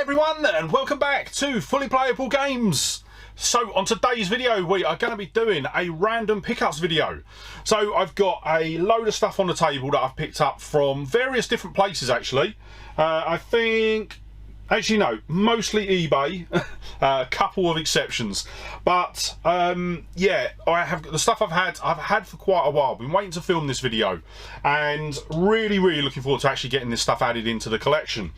everyone, and welcome back to Fully Playable Games. So on today's video we are going to be doing a random pickups video. So I've got a load of stuff on the table that I've picked up from various different places actually. I think, actually no, mostly eBay, a couple of exceptions. But yeah, I have the stuff I've had for quite a while. Been waiting to film this video and really looking forward to actually getting this stuff added into the collection.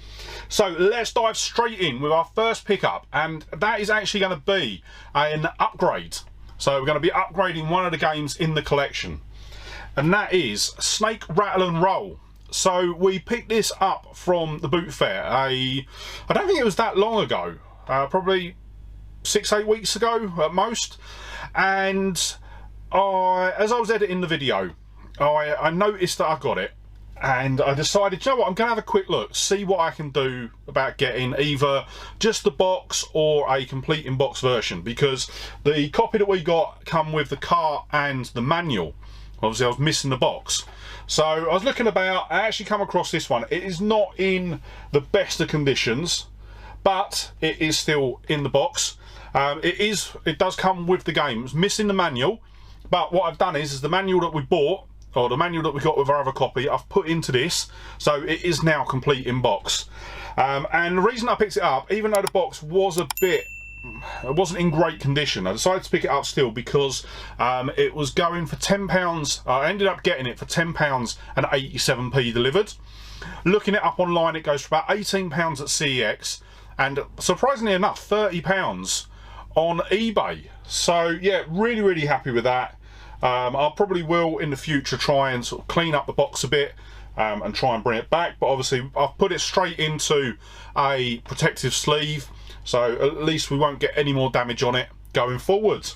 So let's dive straight in with our first pickup, and that is actually going to be an upgrade. So we're going to be upgrading one of the games in the collection, and that is Snake, Rattle and Roll. So we picked this up from the boot fair. I don't think it was that long ago, probably 6-8 weeks ago at most. And as I was editing the video, I noticed that I got it, and I decided, you know what, I'm going to have a quick look, see what I can do about getting either just the box or a complete in-box version, because the copy that we got come with the cart and the manual. Obviously I was missing the box. So I was looking about, I actually come across this one. It is not in the best of conditions, but it is still in the box. It does come with the game. It's missing the manual, but what I've done is the manual that we bought, or the manual that we got with our other copy, I've put into this, so it is now complete in box. And the reason I picked it up, even though the box was it wasn't in great condition, I decided to pick it up still because it was going for £10. I ended up getting it for £10 and 87p delivered. Looking it up online, it goes for about £18 at CEX, and surprisingly enough, £30 on eBay. So yeah, really happy with that. I probably will in the future try and sort of clean up the box a bit and try and bring it back, but obviously I've put it straight into a protective sleeve, so at least we won't get any more damage on it going forward.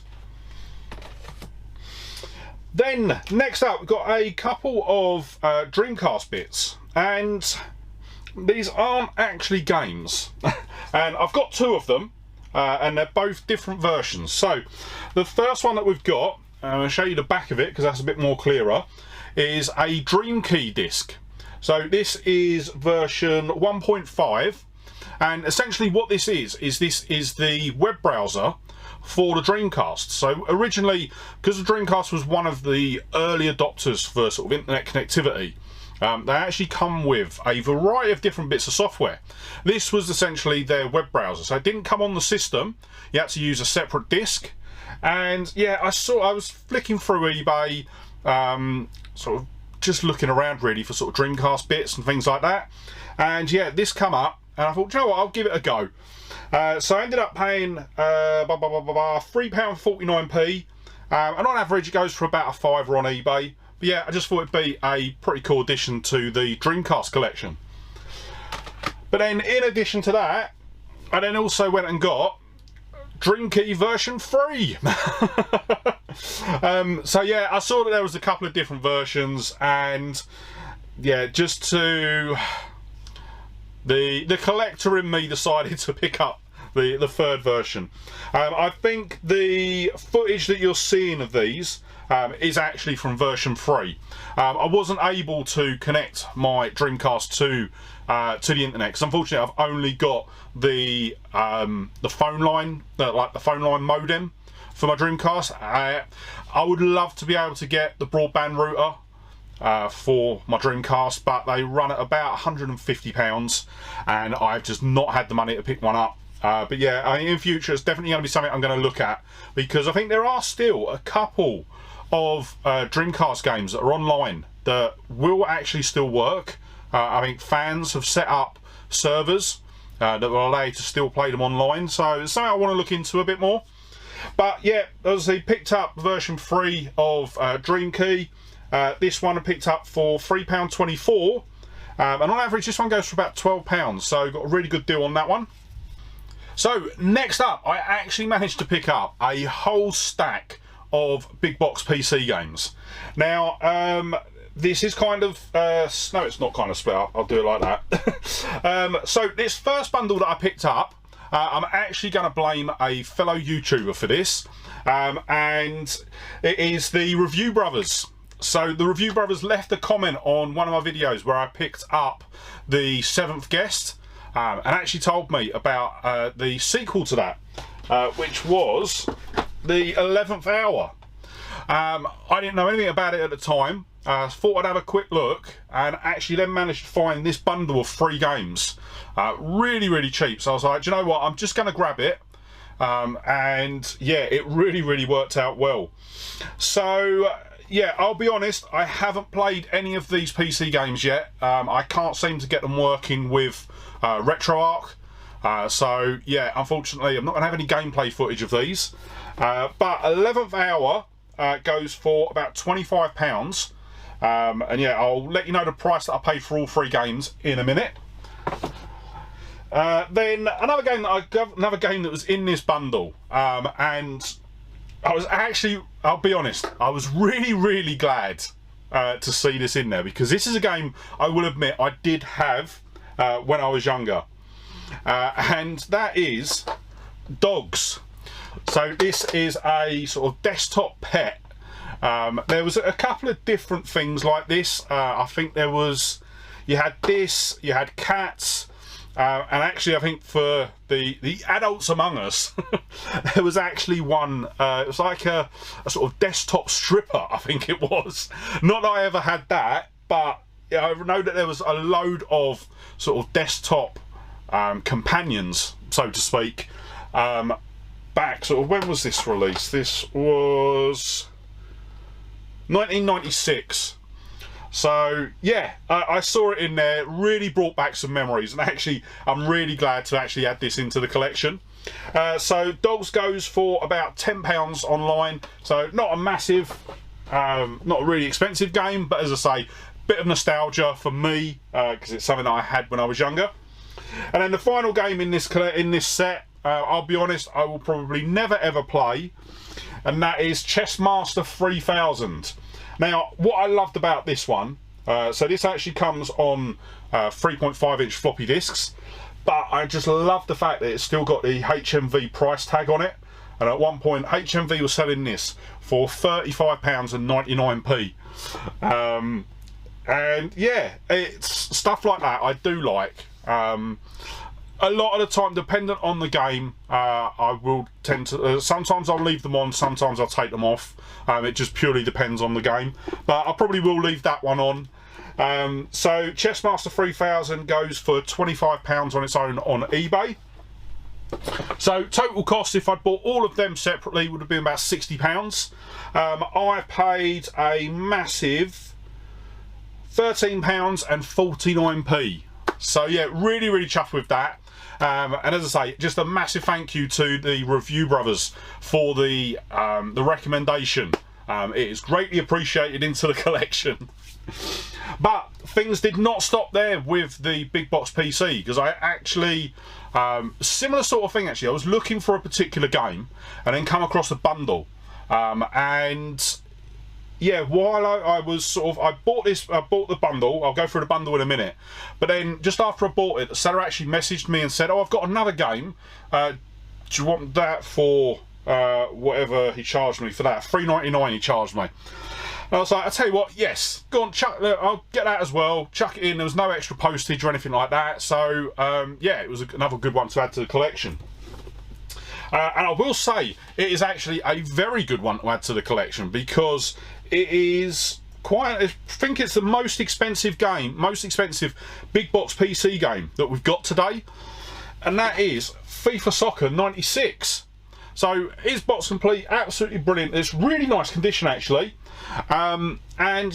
Then next up we've got a couple of Dreamcast bits, and these aren't actually games. And I've got two of them, and they're both different versions. So the first one that we've got, I'm going to show you the back of it because that's a bit more clearer, is a Dream Key disc. So this is version 1.5, and essentially what this is the web browser for the Dreamcast. So originally, because the Dreamcast was one of the early adopters for sort of internet connectivity, they actually come with a variety of different bits of software. This was essentially their web browser, so it didn't come on the system. You had to use a separate disc. And yeah, I was flicking through eBay, sort of just looking around really for sort of Dreamcast bits and things like that. And yeah, this come up, and I thought, you know what, I'll give it a go. So I ended up paying £3.49p, and on average it goes for about a £5 on eBay. But yeah, I just thought it'd be a pretty cool addition to the Dreamcast collection. But then in addition to that, I then also went and got Dream Key version 3. So yeah, I saw that there was a couple of different versions, and yeah, just to the collector in me decided to pick up the third version. I think the footage that you're seeing of these is actually from version 3. I wasn't able to connect my Dreamcast to the internet because unfortunately I've only got the phone line, like the phone line modem for my Dreamcast. I would love to be able to get the broadband router for my Dreamcast, but they run at about £150, and I've just not had the money to pick one up. But yeah, I mean, in future it's definitely going to be something I'm going to look at, because I think there are still a couple of Dreamcast games that are online that will actually still work. I think fans have set up servers that will allow you to still play them online, so it's something I want to look into a bit more. But yeah, as they picked up version 3 of Dream Key, this one I picked up for £3.24, and on average this one goes for about £12, so got a really good deal on that one. So next up, I actually managed to pick up a whole stack of big box PC games. Now this is kind of no, it's not kind of split up, I'll do it like that. So this first bundle that I picked up, I'm actually going to blame a fellow YouTuber for this, and it is the Review Brothers. So the Review Brothers left a comment on one of my videos where I picked up the 7th Guest, and actually told me about the sequel to that, which was the 11th Hour. I didn't know anything about it at the time. Thought I'd have a quick look, and actually then managed to find this bundle of 3 games really cheap. So I was like, do you know what, I'm just going to grab it. And yeah, it really worked out well. So yeah, I'll be honest, I haven't played any of these PC games yet. I can't seem to get them working with RetroArch. So yeah, unfortunately I'm not going to have any gameplay footage of these. But 11th Hour goes for about £25. And yeah, I'll let you know the price that I paid for all 3 games in a minute. Then another game that was in this bundle, and I was actually, I'll be honest, I was really glad to see this in there, because this is a game I will admit I did have when I was younger, and that is Dogs. So this is a sort of desktop pet. There was a couple of different things like this. I think you had this, you had cats. And actually I think for the adults among us there was actually one, it was like a sort of desktop stripper, I think it was. Not that I ever had that, but yeah, I know that there was a load of sort of desktop companions, so to speak, back sort of, when was this released? This was 1996. So yeah, I saw it in there, really brought back some memories, and actually I'm really glad to actually add this into the collection. So Dogs goes for about £10 online, so not a massive, not a really expensive game, but as I say, bit of nostalgia for me, because it's something that I had when I was younger. And then the final game in this set, I'll be honest, I will probably never ever play, and that is Chessmaster 3000. Now, what I loved about this one, so this actually comes on 3.5-inch floppy disks, but I just love the fact that it's still got the HMV price tag on it. And at one point, HMV was selling this for £35.99. And yeah, it's stuff like that I do like. A lot of the time, dependent on the game, I will tend to, sometimes I'll leave them on, sometimes I'll take them off. It just purely depends on the game, but I probably will leave that one on. So Chessmaster 3000 goes for £25 on its own on eBay. So total cost, if I'd bought all of them separately, would have been about £60. I paid a massive £13.49. So yeah, really chuffed with that. And as I say, just a massive thank you to the Review Brothers for the recommendation. It is greatly appreciated into the collection. But things did not stop there with the big box PC, because I actually, similar sort of thing actually, I was looking for a particular game and then come across a bundle. And yeah, while I was sort of, I bought the bundle. I'll go through the bundle in a minute. But then just after I bought it, the seller actually messaged me and said, "Oh, I've got another game. Do you want that for whatever he charged me for that? $3.99 he charged me." And I was like, "I tell you what, yes, go on, chuck. I'll get that as well. Chuck it in. There was no extra postage or anything like that. So yeah, it was another good one to add to the collection." And I will say, it is actually a very good one to add to the collection, because it is quite, I think it's the most expensive game, most expensive big box PC game that we've got today, and that is FIFA Soccer 96. So it's box complete, absolutely brilliant. It's really nice condition actually. And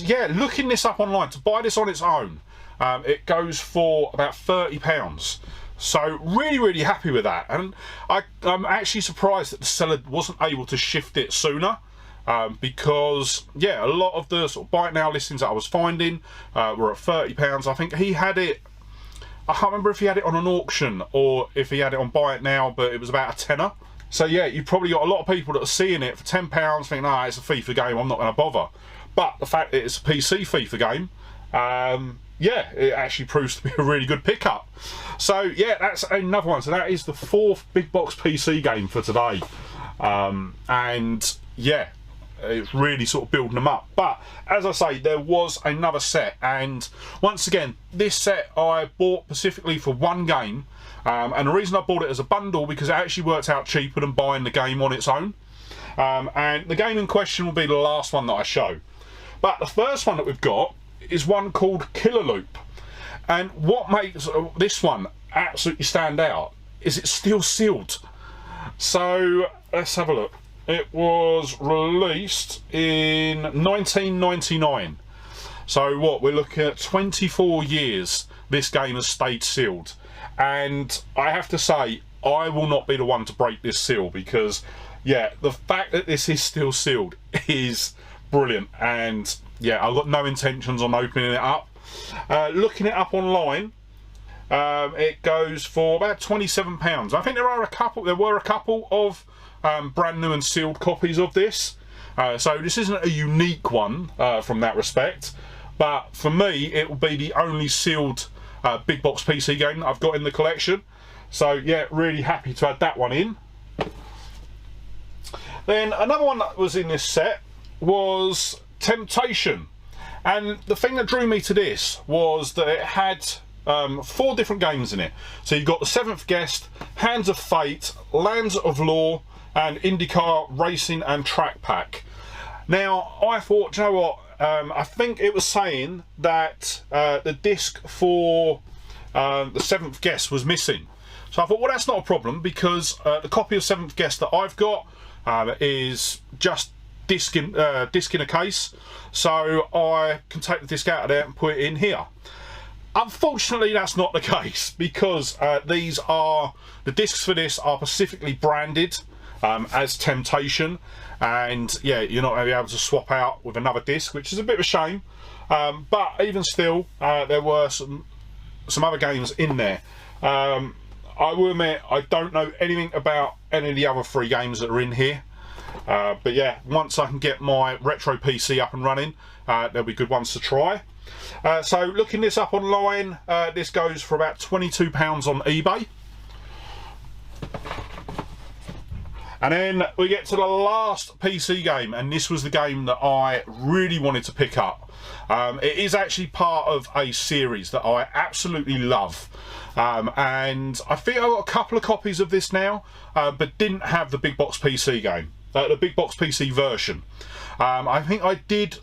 yeah, looking this up online, to buy this on its own, it goes for about £30. So really happy with that, and I'm actually surprised that the seller wasn't able to shift it sooner, because yeah, a lot of the sort of buy it now listings that I was finding were at £30. I think he had it, I can't remember if he had it on an auction or if he had it on buy it now, but it was about a tenner. So yeah, you've probably got a lot of people that are seeing it for £10 thinking, "Ah, it's a FIFA game, I'm not going to bother." But the fact that it's a PC FIFA game, yeah, it actually proves to be a really good pickup. So yeah, that's another one. So that is the 4th big box PC game for today. And yeah, it's really sort of building them up. But as I say, there was another set, and once again, this set I bought specifically for one game, and the reason I bought it as a bundle because it actually worked out cheaper than buying the game on its own. And the game in question will be the last one that I show. But the first one that we've got is one called Killer Loop. And what makes this one absolutely stand out is it's still sealed. So let's have a look. It was released in 1999. So what, we're looking at 24 years this game has stayed sealed. And I have to say, I will not be the one to break this seal, because yeah, the fact that this is still sealed is brilliant. And yeah, I've got no intentions on opening it up. Looking it up online, it goes for about £27. I think there were a couple of brand new and sealed copies of this, so this isn't a unique one from that respect, but for me it will be the only sealed big box PC game that I've got in the collection. So yeah, really happy to add that one in. Then another one that was in this set was Temptation. And the thing that drew me to this was that it had 4 different games in it. So you've got The Seventh Guest, Hands of Fate, Lands of Law, and IndyCar Racing and Track Pack. Now, I thought, you know what, I think it was saying that the disc for The Seventh Guest was missing. So I thought, well, that's not a problem, because the copy of Seventh Guest that I've got is just disc in a case, so I can take the disc out of there and put it in here. Unfortunately, that's not the case, because the discs for this are specifically branded as Temptation, and yeah, you're not going to be able to swap out with another disc, which is a bit of a shame. But even still, there were some other games in there. I will admit, I don't know anything about any of the other 3 games that are in here. But yeah, once I can get my retro PC up and running, there'll be good ones to try. So looking this up online, this goes for about £22 on eBay. And then we get to the last PC game, and this was the game that I really wanted to pick up. It is actually part of a series that I absolutely love. And I think I've got a couple of copies of this now, but didn't have the big box PC game. The big box PC version. I think I did,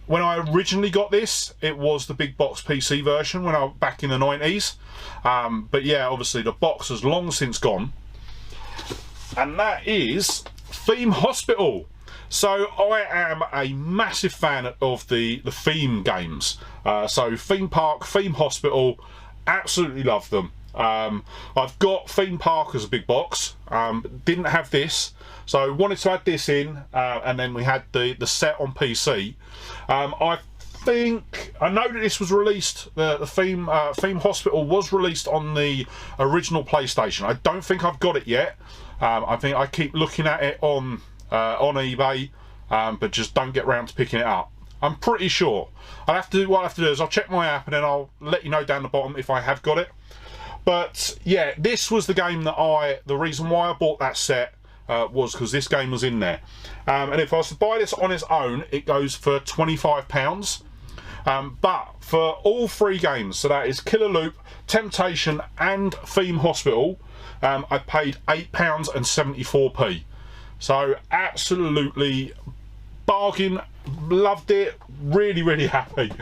when I originally got this, it was the big box PC version when I was back in the 90s. But yeah, obviously the box has long since gone. And that is Theme Hospital. So I am a massive fan of the theme games. So Theme Park, Theme Hospital, absolutely love them. I've got Theme Park as a big box, didn't have this, so wanted to add this in, and then we had the set on PC. I know that this was released, the Theme Hospital was released on the original PlayStation. I don't think I've got it yet. I think I keep looking at it on eBay, but just don't get round to picking it up. I'm pretty sure. What I'll have to do is I'll check my app and then I'll let you know down the bottom if I have got it. But yeah, this was the game that the reason why I bought that set was because this game was in there. And if I was to buy this on its own, it goes for £25. But for all 3 games, so that is Killer Loop, Temptation and Theme Hospital, I paid £8.74. So absolutely bargain, loved it, really happy.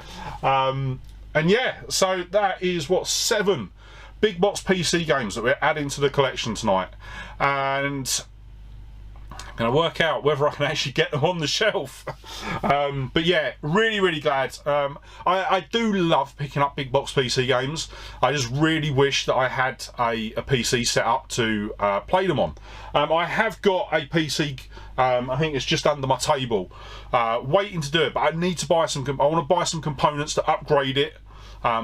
And yeah, so that is what 7 big box PC games that we're adding to the collection tonight, and I'm going to work out whether I can actually get them on the shelf. But yeah, really glad. I do love picking up big box PC games. I just really wish that I had a PC set up to play them on. I have got a PC, I think it's just under my table, waiting to do it, but I need to buy some, I want to buy some components to upgrade it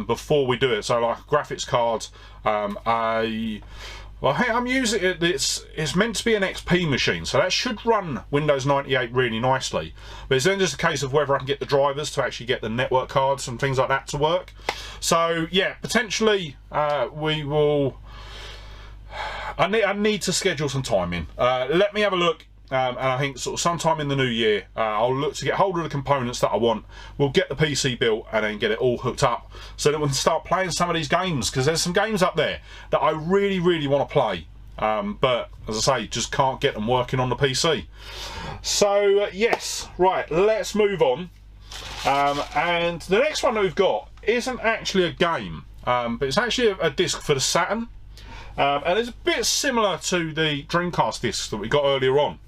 before we do it. So like a graphics card, well, hey, I'm using it, it's meant to be an XP machine, so that should run Windows 98 really nicely. But it's then just a case of whether I can get the drivers to actually get the network cards and things like that to work. So yeah, potentially we will, I need to schedule some time in. Let me have a look and I think sort of sometime in the new year I'll look to get hold of the components that I want. We'll get the PC built and then get it all hooked up so that we can start playing some of these games, because there's some games up there that I really want to play, but as I say, just can't get them working on the PC. So yes, right, let's move on. And the next one that we've got isn't actually a game, but it's actually a disc for the Saturn. And it's a bit similar to the Dreamcast discs that we got earlier on.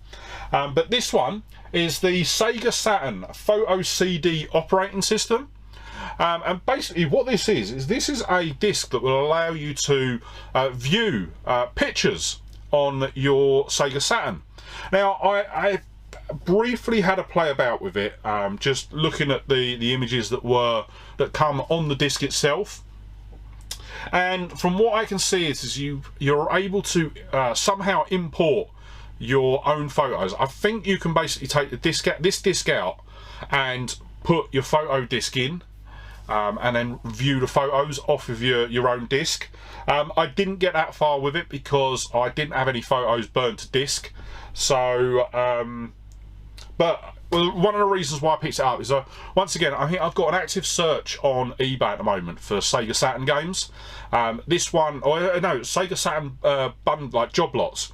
But this one is the Sega Saturn Photo CD operating system. And basically what this is this is a disc that will allow you to view pictures on your Sega Saturn. Now, I briefly had a play about with it, just looking at the images that come on the disc itself. And from what I can see is you're able to somehow import your own photos. I think you can basically take this disc out and put your photo disc in, and then view the photos off of your own disc. I didn't get that far with it because I didn't have any photos burned to disc. So, but one of the reasons why I picked it up is, once again, I think I've got an active search on eBay at the moment for Sega Saturn games. This one, or no, Sega Saturn like job lots,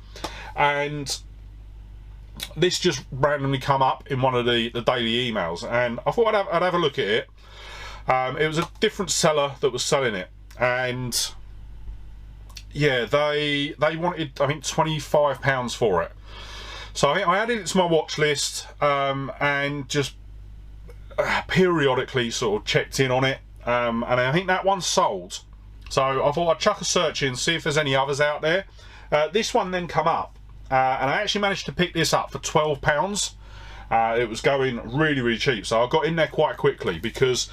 and this just randomly come up in one of the daily emails, and I thought I'd have a look at it. It was a different seller that was selling it, and yeah, they wanted, I think, £25 for it. So I added it to my watch list, and just periodically sort of checked in on it, and I think that one's sold. So I thought I'd chuck a search in, see if there's any others out there. This one then come up, and I actually managed to pick this up for £12. It was going really cheap, so I got in there quite quickly because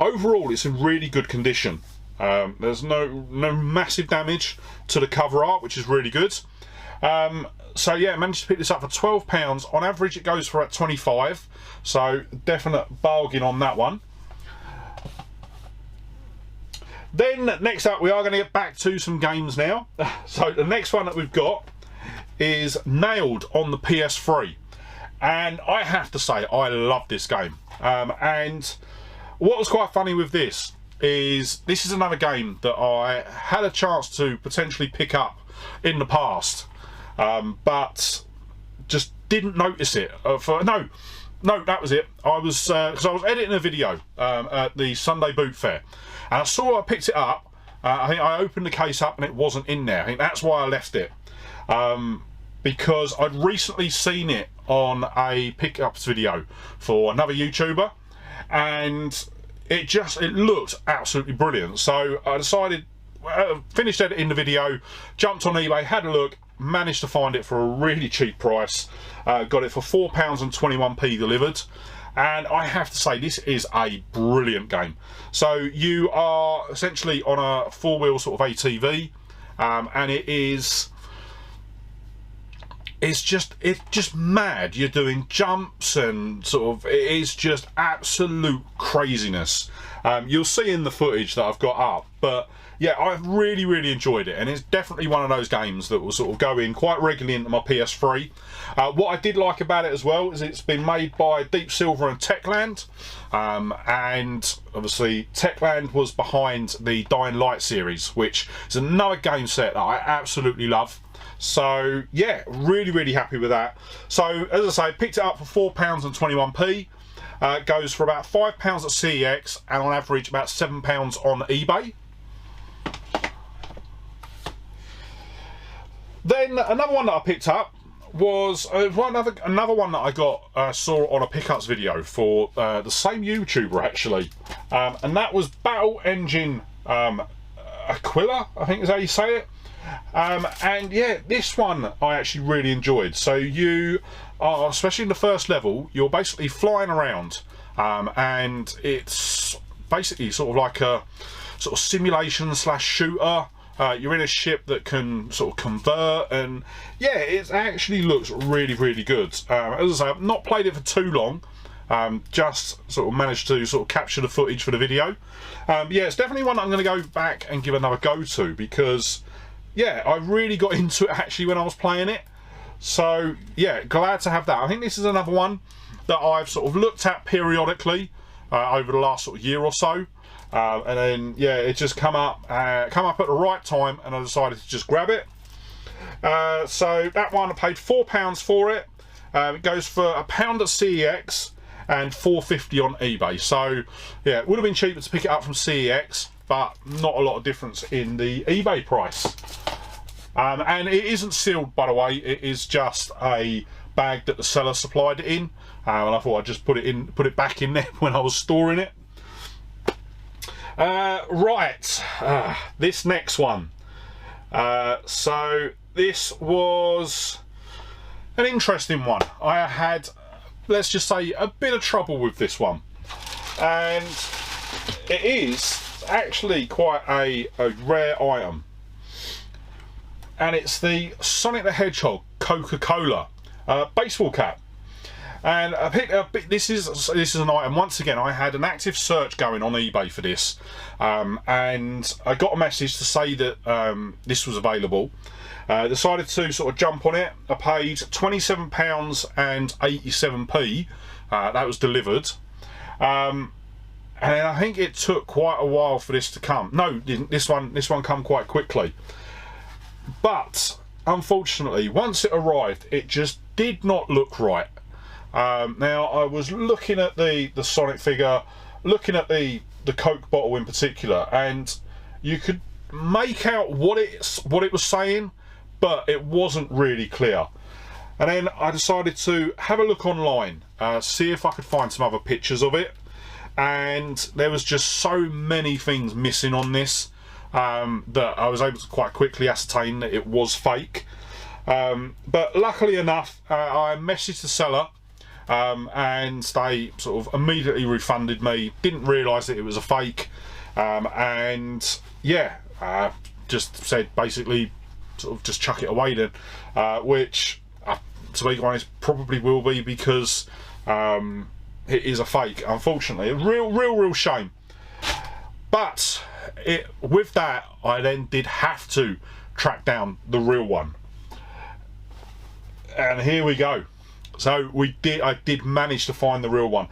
overall it's in really good condition. There's no massive damage to the cover art, which is really good. So yeah, I managed to pick this up for £12. On average it goes for at 25, so definite bargain on that one. Then next up, we are going to get back to some games now. So the next one that we've got is Nailed on the PS3, and I have to say I love this game. And what was quite funny with this is another game that I had a chance to potentially pick up in the past, but just didn't notice it. No, that was it. I was because I was editing a video at the Sunday Boot Fair, and I picked it up. I think I opened the case up and it wasn't in there. I think that's why I left it, because I'd recently seen it on a pickups video for another YouTuber, and it looked absolutely brilliant. So I decided, finished editing the video, jumped on eBay, had a look, managed to find it for a really cheap price. Got it for £4.21 delivered, and I have to say this is a brilliant game. So you are essentially on a four-wheel sort of ATV, and it's just mad. You're doing jumps and sort of, it is just absolute craziness. You'll see in the footage that I've got up, but yeah, I've really enjoyed it, and it's definitely one of those games that will sort of go in quite regularly into my PS3. What I did like about it as well is it's been made by Deep Silver and Techland, and obviously Techland was behind the Dying Light series, which is another game set that I absolutely love. So yeah, really happy with that. So as I say, I picked it up for £4.21. It goes for about £5 at CEX, and on average about £7 on eBay. Then another one that I picked up was another one that I got saw on a pickups video for the same YouTuber actually, and that was Battle Engine Aquila, I think is how you say it. And yeah, this one I actually really enjoyed. So you are, especially in the first level, you're basically flying around, and it's basically sort of like a sort of simulation slash shooter. You're in a ship that can sort of convert, and yeah, it actually looks really good. As I say, I've not played it for too long, just sort of managed to sort of capture the footage for the video. Yeah, it's definitely one that I'm going to go back and give another go to, because yeah, I really got into it actually when I was playing it. So yeah, glad to have that. I think this is another one that I've sort of looked at periodically over the last sort of year or so, and then yeah, it just come up at the right time, and I decided to just grab it. So that one I paid £4 for it. It goes for £1 at CEX and £4.50 on eBay. So yeah, it would have been cheaper to pick it up from CEX, but not a lot of difference in the eBay price. And it isn't sealed, by the way. It is just a bag that the seller supplied it in, and I thought I'd just put it back in there when I was storing it. Right, this next one. So this was an interesting one. I had, let's just say, a bit of trouble with this one, and it is actually quite a rare item, and it's the Sonic the Hedgehog Coca-Cola baseball cap. And I picked up, this is an item. Once again, I had an active search going on eBay for this, and I got a message to say that this was available. Decided to sort of jump on it. I paid £27.87. That was delivered, and I think it took quite a while for this to come. No, didn't. This one come quite quickly. But unfortunately, once it arrived, it just did not look right. Now I was looking at the Sonic figure, looking at the Coke bottle in particular, and you could make out what it was saying, but it wasn't really clear. And then I decided to have a look online, see if I could find some other pictures of it, and there was just so many things missing on this that I was able to quite quickly ascertain that it was fake. But luckily enough, I messaged the seller, and they sort of immediately refunded me. Didn't realise that it was a fake, and yeah, just said basically sort of just chuck it away then, which to be honest probably will be, because it is a fake, unfortunately. A real shame. But with that, I then did have to track down the real one, and here we go. So I did manage to find the real one.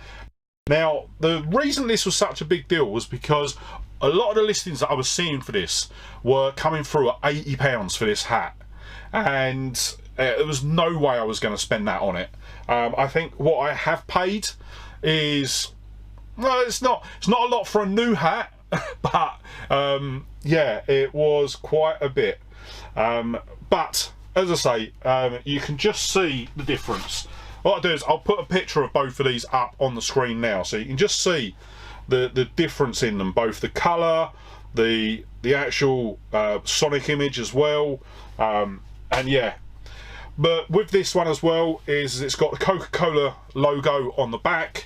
Now, the reason this was such a big deal was because a lot of the listings that I was seeing for this were coming through at £80 for this hat, and there was no way I was going to spend that on it. I think what I have paid is, well, it's not a lot for a new hat, but yeah, it was quite a bit. But as I say, you can just see the difference. What I'll do is I'll put a picture of both of these up on the screen now, so you can just see the difference in them, both the colour, the actual Sonic image as well, and yeah. But with this one as well, is it's got the Coca-Cola logo on the back,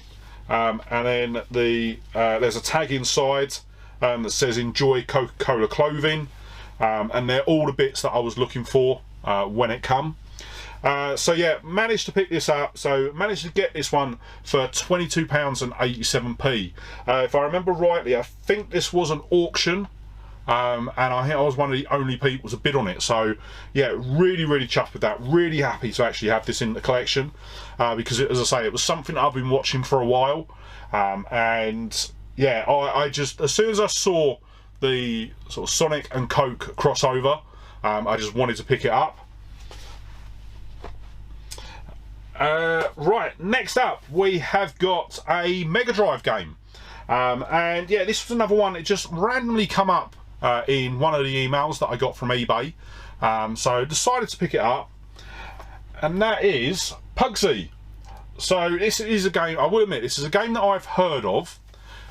and then there's a tag inside that says "Enjoy Coca-Cola clothing," and they're all the bits that I was looking for when it come. So yeah, managed to pick this up. So managed to get this one for £22.87. If I remember rightly, I think this was an auction, and I think I was one of the only people to bid on it. So yeah, really chuffed with that. Really happy to actually have this in the collection, because as I say, it was something I've been watching for a while, and yeah, I just, as soon as I saw the sort of Sonic and Coke crossover, I just wanted to pick it up. Right, next up we have got a Mega Drive game, and yeah, this was another one. It just randomly come up in one of the emails that I got from eBay, so I decided to pick it up, and that is Pugsy. So this is a game, I will admit, this is a game that I've heard of.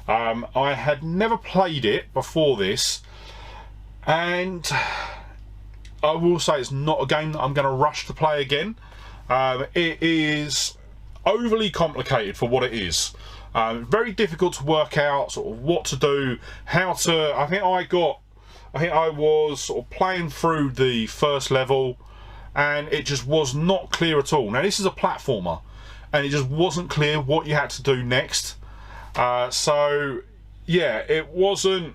I had never played it before this, and I will say it's not a game that I'm going to rush to play again. It is overly complicated for what it is. Very difficult to work out sort of what to do, how to. I think I was sort of playing through the first level, and it just was not clear at all. Now this is a platformer, and it just wasn't clear what you had to do next. So yeah, it wasn't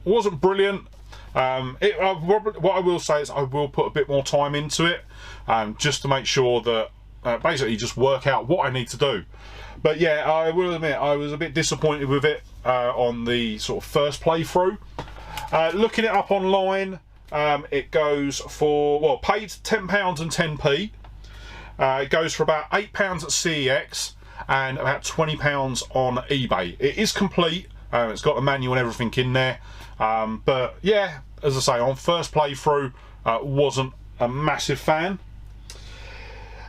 brilliant. What I will say is I will put a bit more time into it, just to make sure that basically just work out what I need to do. But yeah, I will admit I was a bit disappointed with it on the sort of first playthrough. Looking it up online, it goes for, well, paid £10 and 10p. It goes for about £8 at CEX and about £20 on eBay. It is complete. It's got the manual and everything in there. But yeah, as I say, on first playthrough, wasn't a massive fan.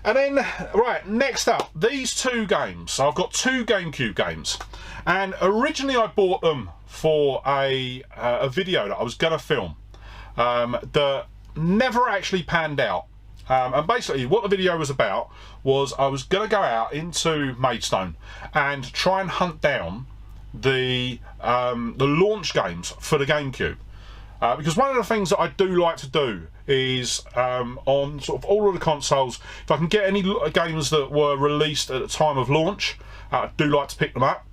And then, right, next up, these two games. So I've got two GameCube games, and originally I bought them for a video that I was going to film that never actually panned out. And basically what the video was about was I was going to go out into Maidstone and try and hunt down the launch games for the GameCube. Because one of the things that I do like to do is on sort of all of the consoles, if I can get any games that were released at the time of launch, I do like to pick them up.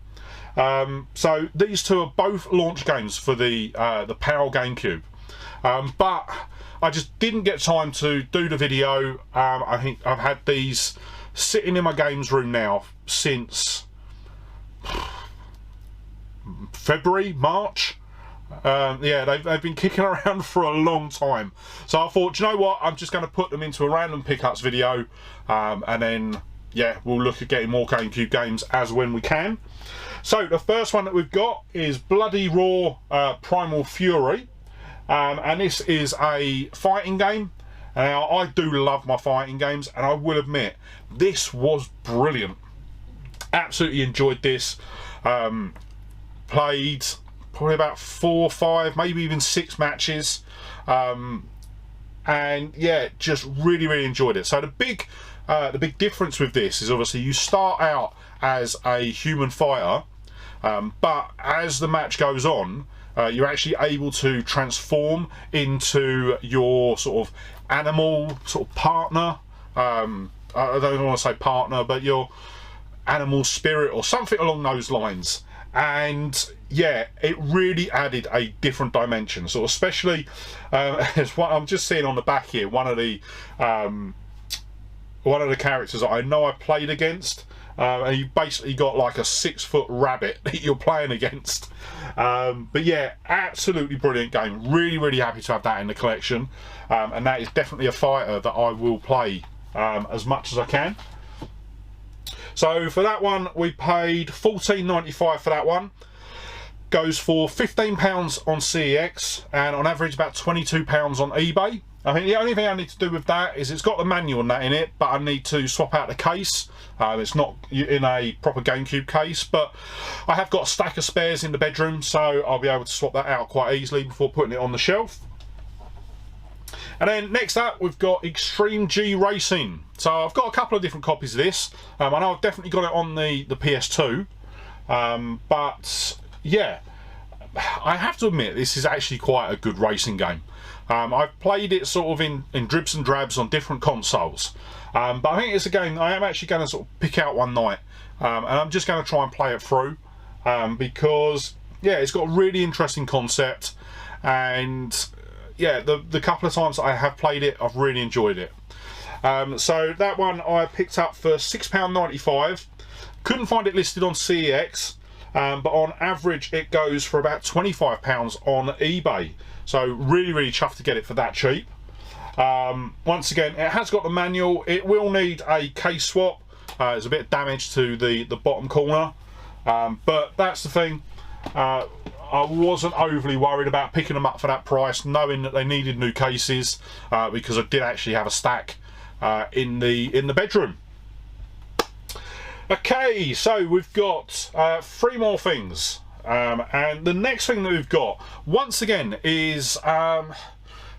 So these two are both launch games for the PAL GameCube, but I just didn't get time to do the video. I think I've had these sitting in my games room now since February, March. Yeah, they've been kicking around for a long time, so I thought, you know what, I'm just going to put them into a random pickups video, and then yeah, we'll look at getting more GameCube games as when we can. So the first one that we've got is Bloody Raw Primal Fury, and this is a fighting game. Now, I do love my fighting games, and I will admit this was brilliant. Absolutely enjoyed this. Played probably about 4, 5, maybe even 6 matches, and yeah, just really enjoyed it. So the big difference with this is obviously you start out as a human fighter, but as the match goes on, you're actually able to transform into your sort of animal sort of partner. I don't want to say partner, but your animal spirit or something along those lines. And yeah, it really added a different dimension. So especially as what I'm just seeing on the back here, one of the characters that I know I played against, and you basically got like a 6-foot rabbit that you're playing against. But yeah, absolutely brilliant game. Really happy to have that in the collection, and that is definitely a fighter that I will play as much as I can. So for that one, we paid $14.95 for that one. Goes for £15 on CEX and on average about £22 on eBay. I think the only thing I need to do with that is it's got the manual and that in it, but I need to swap out the case. It's not in a proper GameCube case, but I have got a stack of spares in the bedroom, so I'll be able to swap that out quite easily before putting it on the shelf. And then next up, we've got Extreme G Racing. So I've got a couple of different copies of this. I know I've definitely got it on the PS2, but yeah, I have to admit this is actually quite a good racing game. I've played it sort of in dribs and drabs on different consoles, but I think it's a game I am actually going to sort of pick out one night, and I'm just going to try and play it through, because yeah, it's got a really interesting concept, and yeah, the couple of times that I have played it, I've really enjoyed it. So that one I picked up for £6.95. Couldn't find it listed on CEX, but on average it goes for about £25 on eBay. So really chuffed to get it for that cheap. Once again, it has got the manual. It will need a case swap. There's a bit of damage to the bottom corner, but that's the thing. I wasn't overly worried about picking them up for that price, knowing that they needed new cases, because I did actually have a stack in the bedroom. Okay, so we've got 3 more things, and the next thing that we've got, once again, is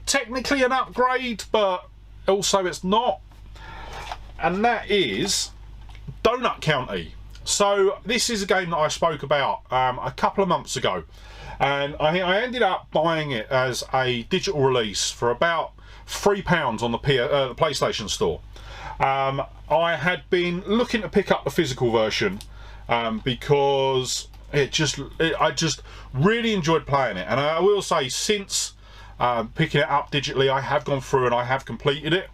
technically an upgrade, but also it's not, and that is Donut County. So this is a game that I spoke about a couple of months ago, and I ended up buying it as a digital release for about £3 on the PlayStation Store. I had been looking to pick up the physical version because I just really enjoyed playing it, and I will say since picking it up digitally. I have gone through and I have completed it.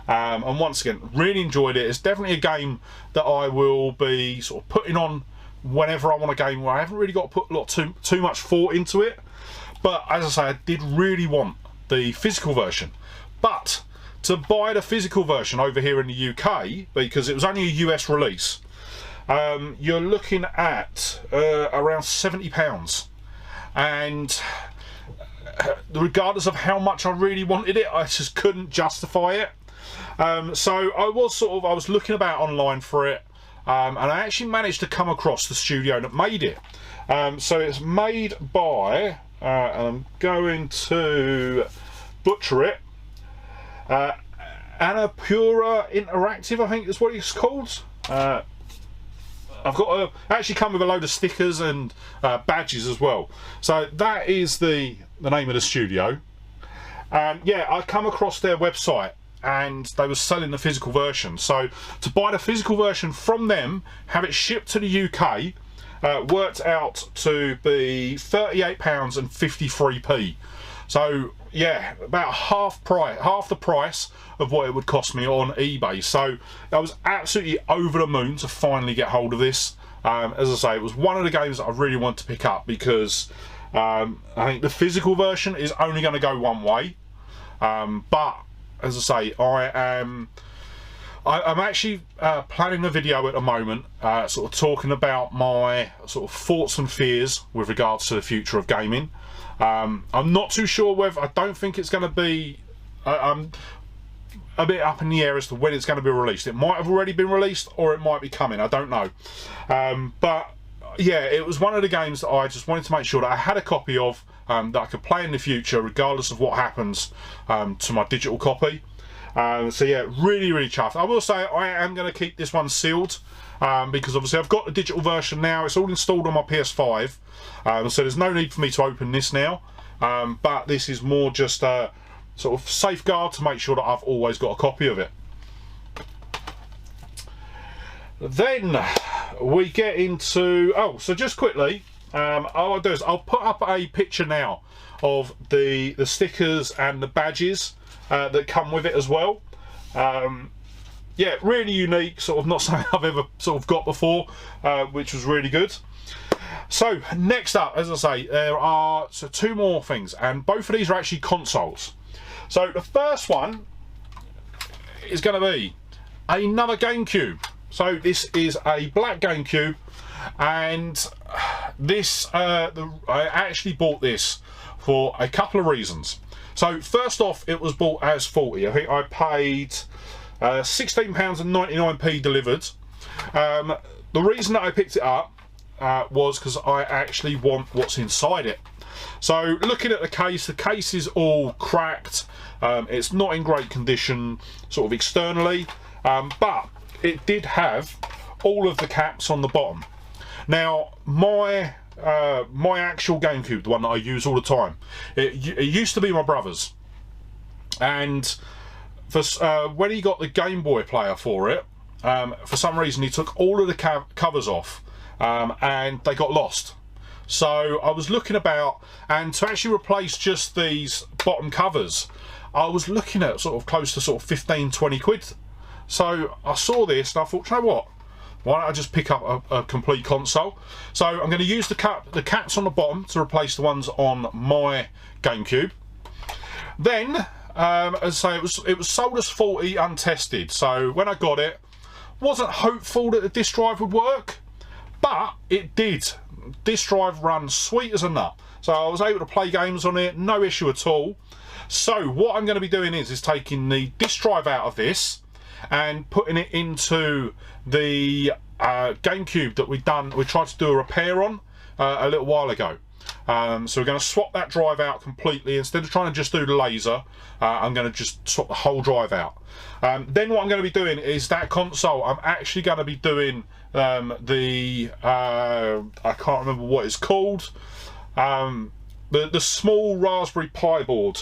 And once again, really enjoyed it. It's definitely a game that I will be sort of putting on whenever I want a game where I haven't really got to put too much thought into it. But as I say, I did really want the physical version. But to buy the physical version over here in the UK, because it was only a US release, you're looking at around £70. And regardless of how much I really wanted it, I just couldn't justify it. So I was looking about online for it, and I actually managed to come across the studio that made it. So it's made by, and I'm going to butcher it, Annapurna Interactive, I think is what it's called. I've got actually come with a load of stickers and badges as well. So that is the name of the studio. Yeah, I come across their website and they were selling the physical version. So to buy the physical version from them, have it shipped to the UK, worked out to be £38.53. So yeah, about half the price of what it would cost me on eBay. So I was absolutely over the moon to finally get hold of this. As I say, it was one of the games that I really want to pick up because I think the physical version is only going to go one way. But as I say, I'm actually planning a video at the moment, sort of talking about my sort of thoughts and fears with regards to the future of gaming. I'm not too sure whether, I don't think it's going to be, I'm a bit up in the air as to when it's going to be released. It might have already been released or it might be coming, I don't know. But yeah, it was one of the games that I just wanted to make sure that I had a copy of, that I could play in the future regardless of what happens to my digital copy. So yeah, really chuffed. I will say I am going to keep this one sealed, because obviously I've got the digital version now. It's all installed on my PS5, so there's no need for me to open this now, but this is more just a sort of safeguard to make sure that I've always got a copy of it. Then we get into, so just quickly, all I'll do is I'll put up a picture now of the stickers and the badges that come with it as well. Yeah, really unique, sort of not something I've ever sort of got before, which was really good. So next up, as I say, there are two more things, and both of these are actually consoles. So the first one is going to be another GameCube. So this is a black GameCube, and this I actually bought this for a couple of reasons. So first off, it was bought as 40. I think I paid £16.99 delivered. The reason that I picked it up was because I actually want what's inside it. So looking at the case is all cracked. It's not in great condition sort of externally, but it did have all of the caps on the bottom. Now my actual GameCube, the one that I use all the time, it used to be my brother's, and for when he got the Game Boy player for it, for some reason he took all of the covers off, and they got lost. So I was looking about, and to actually replace just these bottom covers, I was looking at sort of close to sort of 15-20 quid. So I saw this and I thought, you know what, why don't I just pick up a complete console? So I'm going to use the caps on the bottom to replace the ones on my GameCube. Then, as I say, it was sold as 40 untested. So when I got it, wasn't hopeful that the disk drive would work, but it did. Disk drive runs sweet as a nut. So I was able to play games on it, no issue at all. So what I'm going to be doing is taking the disk drive out of this and putting it into the GameCube that we tried to do a repair on a little while ago. So we're going to swap that drive out completely. Instead of trying to just do the laser, I'm going to just swap the whole drive out. Then what I'm going to be doing is that console, I'm actually going to be doing I can't remember what it's called, the small Raspberry Pi board.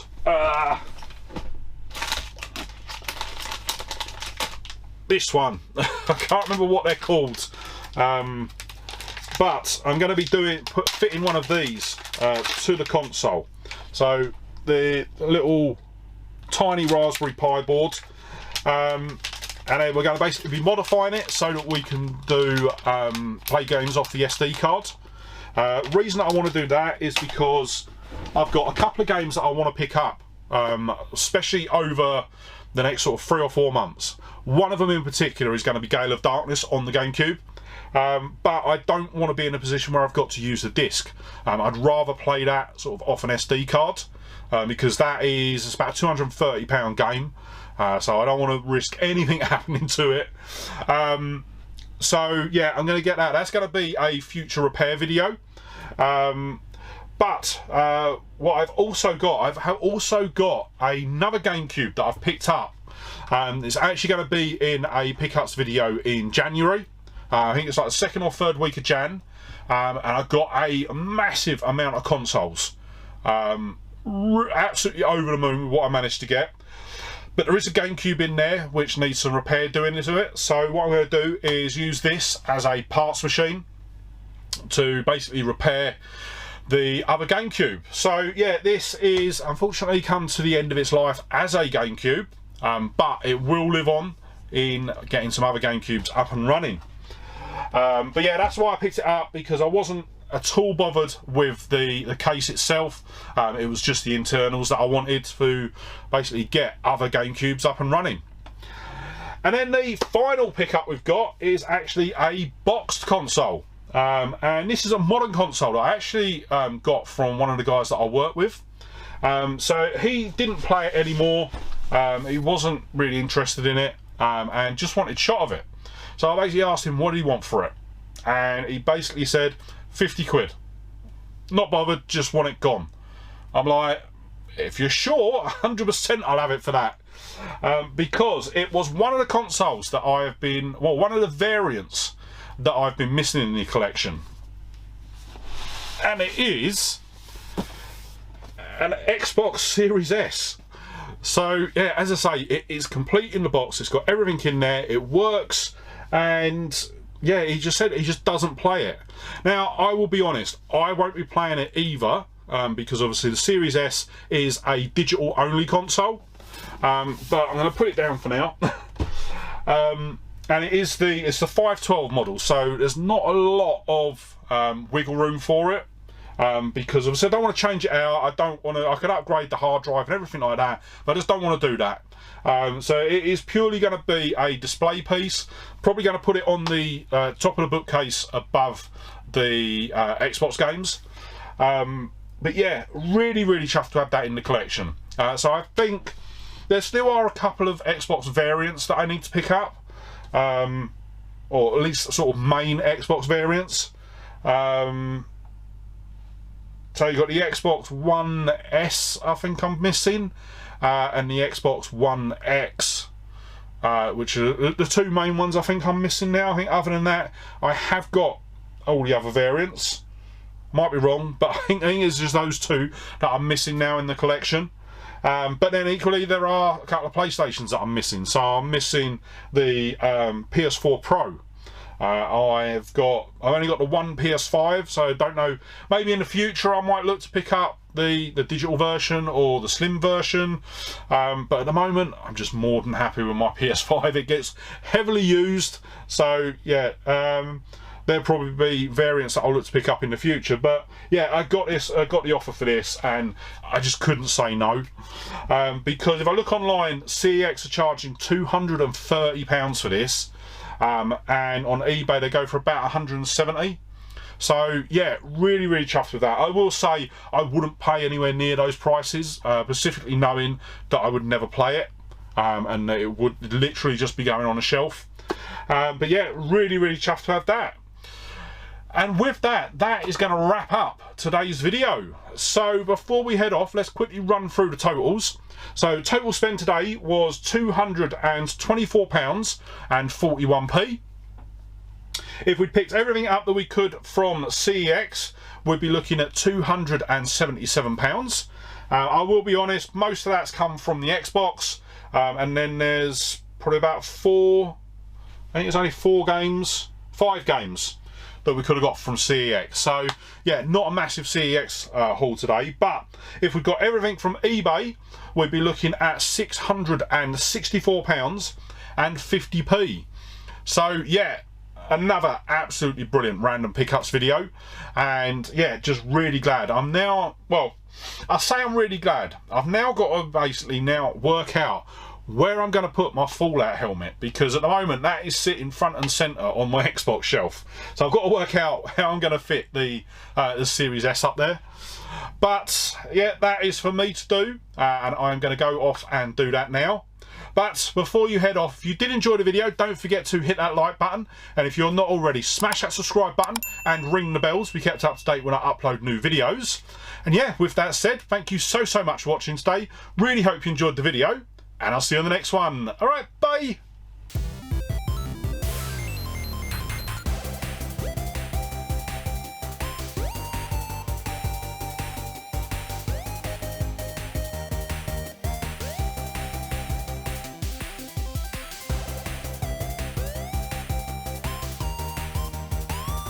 This one, I can't remember what they're called, but I'm going to be fitting one of these to the console. So the little tiny Raspberry Pi board, and then we're going to basically be modifying it so that we can do play games off the SD card. Reason that I want to do that is because I've got a couple of games that I want to pick up, especially over the next sort of 3 or 4 months. One of them in particular is going to be Gale of Darkness on the GameCube, but I don't want to be in a position where I've got to use a disc. I'd rather play that sort of off an SD card, because it's about a £230 game, so I don't want to risk anything happening to it. So yeah, I'm going to get that. That's going to be a future repair video. But what I've also got another GameCube that I've picked up. It's actually going to be in a pickups video in January. I think it's like the 2nd or 3rd week of Jan. And I've got a massive amount of consoles. Absolutely over the moon with what I managed to get. But there is a GameCube in there which needs some repair doing to it. So what I'm going to do is use this as a parts machine to basically repair the other GameCube. So yeah, this is unfortunately come to the end of its life as a GameCube, but it will live on in getting some other GameCubes up and running. But yeah, that's why I picked it up, because I wasn't at all bothered with the case itself. It was just the internals that I wanted to basically get other GameCubes up and running. And then the final pickup we've got is actually a boxed console. And this is a modern console that I actually got from one of the guys that I work with. So he didn't play it anymore. He wasn't really interested in it, and just wanted shot of it. So I basically asked him, what do you want for it? And he basically said 50 quid. Not bothered, just want it gone. I'm like, if you're sure, 100% I'll have it for that. Because it was one of the consoles that I have been, well, one of the variants that I've been missing in the collection. And it is an Xbox Series S. So yeah, as I say, it is complete in the box. It's got everything in there. It works, and yeah, he just said he just doesn't play it. Now, I will be honest, I won't be playing it either, because obviously the Series S is a digital only console. But I'm going to put it down for now. And it's the 512 model, so there's not a lot of wiggle room for it, because obviously I don't want to change it out. I could upgrade the hard drive and everything like that, but I just don't want to do that. So it is purely going to be a display piece. Probably going to put it on the top of the bookcase above the Xbox games. But yeah, really chuffed to have that in the collection. So I think there still are a couple of Xbox variants that I need to pick up. Or at least sort of main Xbox variants. So you've got the Xbox One S, I think I'm missing, and the Xbox One X, which are the two main ones I think I'm missing now. I think other than that, I have got all the other variants. Might be wrong, but I think it's just those two that I'm missing now in the collection. But then equally there are a couple of PlayStations that I'm missing. So I'm missing the PS4 Pro. I've only got the one PS5, so I don't know, maybe in the future I might look to pick up the digital version or the slim version, but at the moment I'm just more than happy with my PS5. It gets heavily used, so yeah, there'll probably be variants that I'll look to pick up in the future. But yeah, I got the offer for this, and I just couldn't say no, because if I look online, CEX are charging £230 for this, and on eBay they go for about 170. So yeah, really chuffed with that. I will say I wouldn't pay anywhere near those prices, specifically knowing that I would never play it, and that it would literally just be going on a shelf. But yeah, really chuffed to have that. And with that, that is going to wrap up today's video. So before we head off, let's quickly run through the totals. So total spend today was £224.41. If we'd picked everything up that we could from CEX, we'd be looking at £277. I will be honest, most of that's come from the Xbox, and then there's probably about I think it's only 5 games that we could have got from CEX. So yeah, not a massive CEX haul today, but if we got everything from eBay, we'd be looking at £664 and 50p. So yeah, another absolutely brilliant random pickups video, and yeah, just really glad. I'm now, well, I say I'm really glad. I've now got to basically now work out where I'm going to put my Fallout helmet, because at the moment that is sitting front and center on my Xbox shelf. So I've got to work out how I'm going to fit the Series S up there. But yeah, that is for me to do, and I'm going to go off and do that now. But before you head off, if you did enjoy the video, don't forget to hit that like button, and if you're not already, smash that subscribe button and ring the bells to be kept up to date when I upload new videos. And yeah, with that said, thank you so much for watching today. Really hope you enjoyed the video, and I'll see you on the next one. Alright, bye!